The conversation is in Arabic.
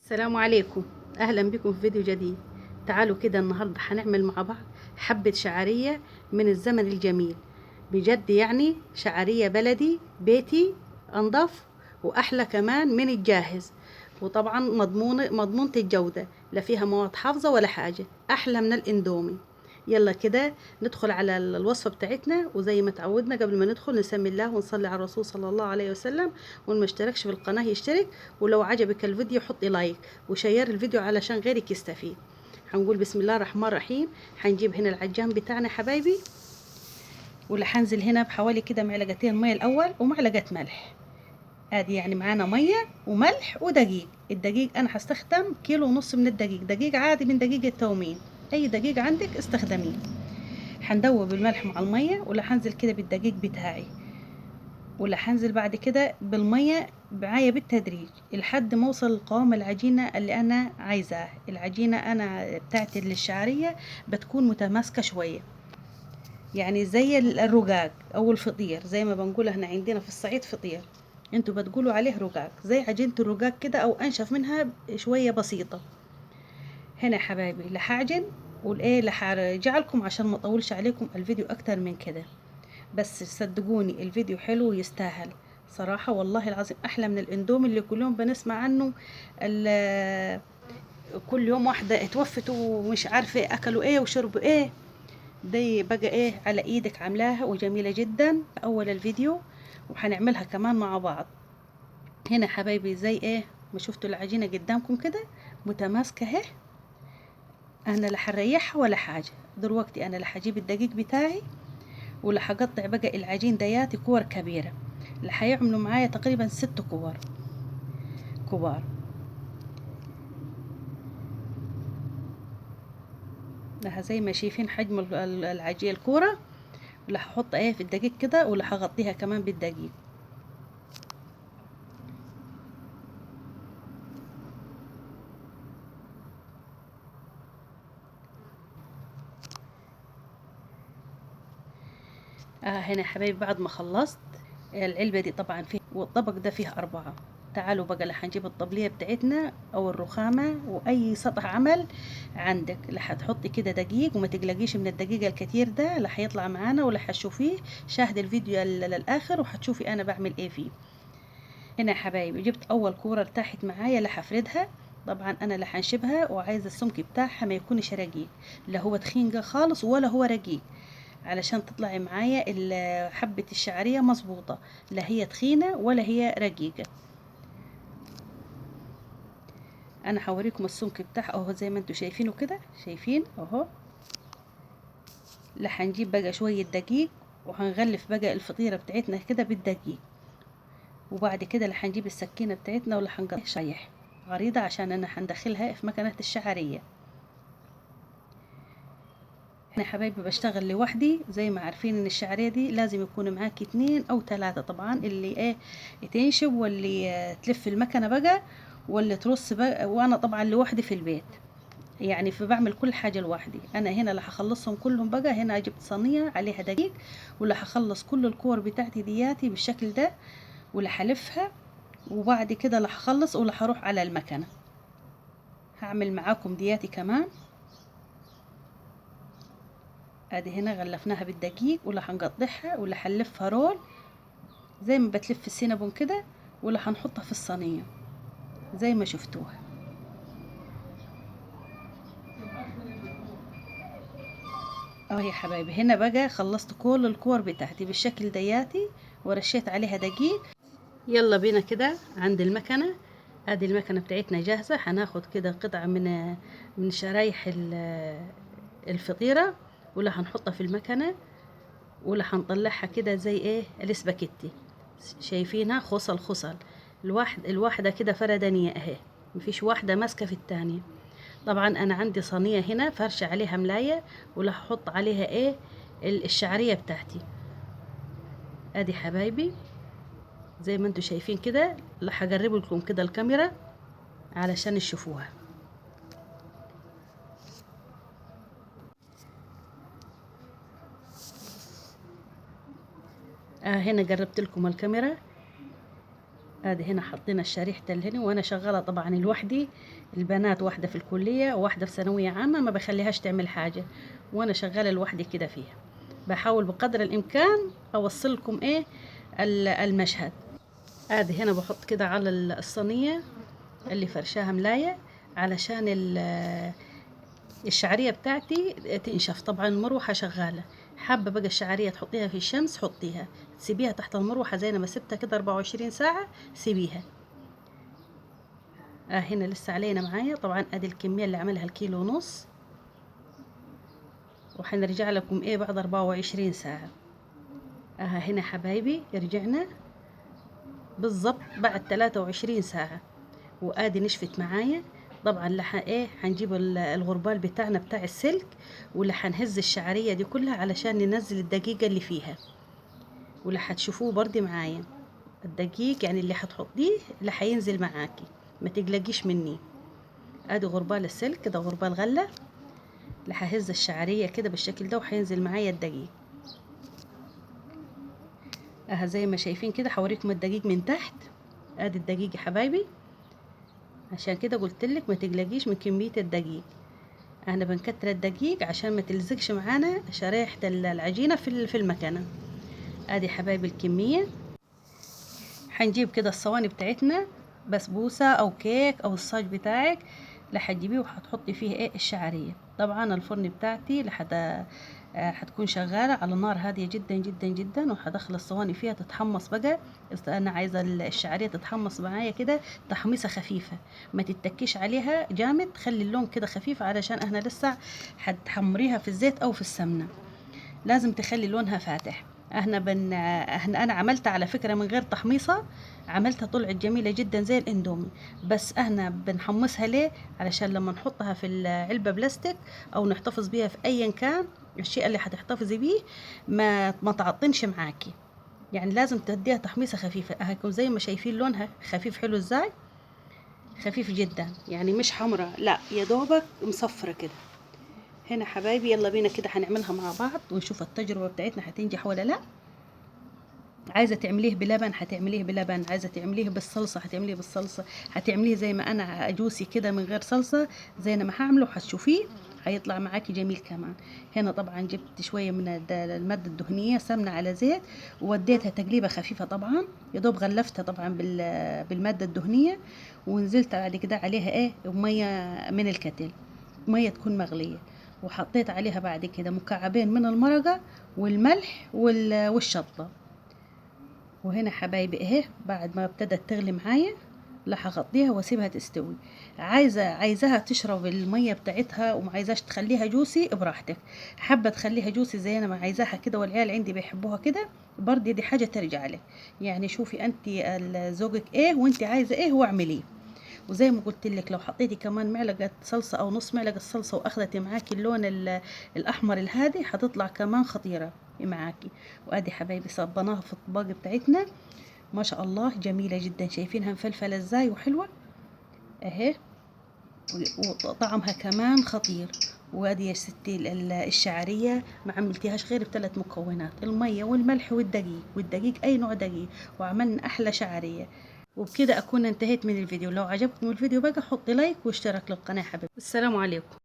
السلام عليكم. اهلا بكم في فيديو جديد. تعالوا كده النهارده هنعمل مع بعض حبة شعرية من الزمن الجميل. بجد يعني شعرية بلدي بيتي، انضف واحلى كمان من الجاهز، وطبعا مضمونة الجودة، لا فيها مواد حافظة ولا حاجة، احلى من الاندومي. يلا كده ندخل على الوصفة بتاعتنا، وزي ما تعودنا قبل ما ندخل نسمي الله ونصلي على الرسول صلى الله عليه وسلم، واللي ما اشتركش في القناة يشترك، ولو عجبك الفيديو حطي لايك وشير الفيديو علشان غيرك يستفيد. هنقول بسم الله الرحمن الرحيم. هنجيب هنا العجان بتاعنا حبايبي، واللي هنزل هنا بحوالي كده معلقتين ميه الاول ومعلقه ملح. ادي يعني معانا ميه وملح ودقيق. الدقيق انا هستخدم كيلو ونص من الدقيق، دقيق عادي من دقيق التومين، اي دقيق عندك استخدميه. هندوب الملح مع الميه، ولا هنزل كده بالدقيق بتاعي، ولا هنزل بعد كده بالميه معايا بالتدريج لحد ما اوصل لقوام العجينه اللي انا عايزاه. العجينه انا بتاعت الشعريه بتكون متماسكه شويه، يعني زي الرقاق او الفطير، زي ما بنقول احنا عندنا في الصعيد فطير، انتوا بتقولوا عليه رقاق، زي عجينه الرقاق كده او انشف منها شويه بسيطه. هنا يا حبايبي لحعجن والايه لحرجع لكم عشان ما اطولش عليكم الفيديو اكتر من كده. بس صدقوني الفيديو حلو ويستاهل صراحة، والله العظيم أحلى من الإندومي اللي كل يوم بنسمع عنه. كل يوم واحدة اتوفت ومش عارفة أكلوا إيه وشربوا إيه. دي بقى إيه على إيدك عاملاها وجميلة جدا أول الفيديو، وهنعملها كمان مع بعض. هنا حبايبي زي إيه ما شفتوا العجينة قدامكم كده متماسكة اهي. أنا لا هريحها ولا حاجة. دلوقتي أنا لا هجيب الدقيق بتاعي، ولا هقطع بقى العجين دياتي كور كبيرة، اللي هيعملوا معايا تقريبا 6 كور كبار. لها زي ما شايفين حجم العجين الكورة، ولا هحط ايه في الدقيق كده، ولا هغطيها كمان بالدقيق. هنا يا حبايبي بعد ما خلصت العلبة دي طبعا فيه، والطبق ده فيه 4. تعالوا بقى اللي هنجيب الطبلية بتاعتنا او الرخامة واي سطح عمل عندك، اللي هتحطي كده دقيق، وما تقلقيش من الدقيق الكتير ده، اللي هيطلع معانا ولا هتشوفيه شاهد الفيديو للاخر وهتشوفي انا بعمل ايه فيه. هنا يا حبايبي جبت اول كورة ارتاحت معايا اللي هفردها. طبعا انا اللي هنشبها وعايزة السمك بتاعها ما يكونش رقيق، لا هو تخين خالص ولا هو رقيق، علشان تطلعي معايا حبة الشعرية مظبوطة، لا هي تخينة ولا هي رقيقة. انا هوريكم السمك بتاعها اهو زي ما انتوا شايفينه كده، شايفين اهو. لا هنجيب بقى شوية دقيق وهنغلف بقى الفطيرة بتاعتنا كده بالدقيق، وبعد كده اللي هنجيب السكينة بتاعتنا ولا هنقطع شرايح عريضة عشان انا هندخلها في مكنة الشعرية. احنا حبايبي بشتغل لوحدي، زي ما عارفين ان الشعرية دي لازم يكون معاكي 2 أو 3 طبعا، اللي ايه تنشب واللي تلف المكنة بقى واللي ترص بقى، وانا طبعا لوحدي في البيت يعني، فبعمل كل حاجة لوحدي. انا هنا اللي هخلصهم كلهم بقى، هنا جبت صينية عليها دقيق، واللي هخلص كل الكور بتاعتي دياتي بالشكل ده، واللي هلفها، وبعد كده اللي هخلص واللي هروح على المكنة هعمل معاكم دياتي كمان. ادي هنا غلفناها بالدقيق، ولا هنقطعها ولا هنلفها رول زي ما بتلف السينابون كده، ولا هنحطها في الصينية زي ما شفتوها. اه يا حبايبي هنا بقى خلصت كل الكور بتاعتي بالشكل دياتي، ورشيت عليها دقيق. يلا بينا كده عند المكنة. ادي المكنة بتاعتنا جاهزة، هناخد كده قطعة من شرايح الفطيرة، ولا هنحطها في المكنة، ولا هنطلعها كده زي ايه الاسباجيتي. شايفينها خصل خصل، الواحدة كده فردانية اهي، مفيش واحدة ماسكة في التانية. طبعا انا عندي صينية هنا فرشة عليها ملاية، ولا هحط عليها ايه الشعرية بتاعتي. ادي حبايبي زي ما انتوا شايفين كده، هقرب لكم كده الكاميرا علشان تشوفوها. هنا قربت لكم الكاميرا. ادي هنا حطينا الشريحة الهنا، وانا شغالة طبعا لوحدي، البنات واحدة في الكلية وواحدة في ثانوية عامة، ما بخليهاش تعمل حاجة، وانا شغالة لوحدي كده فيها. بحاول بقدر الامكان اوصل لكم ايه المشهد. ادي هنا بحط كده على الصينية اللي فرشاها ملاية علشان الشعرية بتاعتي تنشف. طبعا المروحة شغالة، حابة بقى الشعرية تحطيها في الشمس حطيها، تسيبيها تحت المروحة زي ما سبتها كده 24 ساعة سيبيها. هنا لسه علينا معايا طبعا. ادي الكمية اللي عملها الكيلو ونص، وحنرجع لكم ايه بعد 24 ساعة. هنا حبايبي رجعنا بالضبط بعد 23 ساعة، وادي نشفت معايا. طبعا ايه هنجيب الغربال بتاعنا بتاع السلك، واللي هنهز الشعرية دي كلها علشان ننزل الدقيقة اللي فيها، واللي هتشوفوه برضه معايا الدقيق يعني اللي هتحطيه اللي هينزل معاكي، ما تقلقيش مني. ادي غربال السلك ده، غربال غلة اللي ههز الشعرية كده بالشكل ده وهينزل معايا الدقيق. زي ما شايفين كده هوريكم الدقيق من تحت. ادي الدقيق يا حبايبي، عشان كده قلتلك ما تقلقيش من كمية الدقيق. احنا بنكتر الدقيق عشان ما تلزقش معانا شرايح العجينة في المكنة. ادي حبايبي الكمية. هنجيب كده الصواني بتاعتنا، بسبوسة او كيك او الصاج بتاعك اللي هتجيبيه وهتحطي فيه ايه الشعرية. طبعا الفرن بتاعتي هتكون شغالة على نار هادية جدا جدا جدا، وهدخل الصواني فيها تتحمص بقى. انا عايزة الشعرية تتحمص معايا كده تحميصة خفيفة، ما تتكيش عليها جامد، خلي اللون كده خفيف علشان احنا لسه هتحمريها في الزيت او في السمنة. لازم تخلي لونها فاتح. انا عملت على فكرة من غير تحميصة، عملتها طلعت جميلة جدا زي الاندومي. بس احنا بنحمصها ليه؟ علشان لما نحطها في العلبة بلاستيك او نحتفظ بيها في ايا كان الشيء اللي هتحتفظي بيه ما تعطنش معاكي. يعني لازم تديها تحميصة خفيفة. هيكون زي ما شايفين لونها خفيف حلو ازاي، خفيف جدا، يعني مش حمرة، لا يا دوبك مصفرة كده. هنا حبايبي يلا بينا كده هنعملها مع بعض ونشوف التجربة بتاعتنا هتنجح ولا لا. عايزة تعمليه بلبن هتعمليه بلبن، عايزة تعمليه بالصلصة هتعمليه بالصلصة، هتعمليه زي ما انا جوسي كده من غير صلصة زي ما هعمله هتشوفيه هيطلع معاكي جميل كمان. هنا طبعا جبت شوية من المادة الدهنية، سمنة على زيت، ووديتها تقليبة خفيفة طبعا، يا دوب غلفتها طبعا بالمادة الدهنية، ونزلت بعد كده عليها ايه مية من الكتل، مية تكون مغلية، وحطيت عليها بعد كده مكعبين من المرقة والملح والشطة. وهنا حبايبي اهي بعد ما ابتدت تغلي معايا راح اغطيها واسيبها تستوي. عايزاها تشرب الميه بتاعتها وما عايزاش تخليها جوسي براحتك، حابه تخليها جوسي زي انا ما عايزاها كده والعيال عندي بيحبوها كده برضه، دي حاجه ترجع لك. يعني شوفي انت ذوقك ايه وانت عايزه ايه واعمليه. وزي ما قلت لك لو حطيتي كمان معلقه صلصه او نص معلقه صلصه واخدتي معاكي اللون الاحمر الهادي هتطلع كمان خطيره معاكي. وادي حبايبي صبناها في الطباق بتاعتنا ما شاء الله جميله جدا، شايفينها مفلفله ازاي وحلوه اهي، وطعمها كمان خطير. وادي يا ستي الشعريه ما عملتيهاش غير بثلاث مكونات، الميه والملح والدقيق اي نوع دقيق، وعملنا احلى شعريه. وبكده اكون انتهيت من الفيديو. لو عجبكم الفيديو بقى حطي لايك واشترك للقناه حبيبي. السلام عليكم.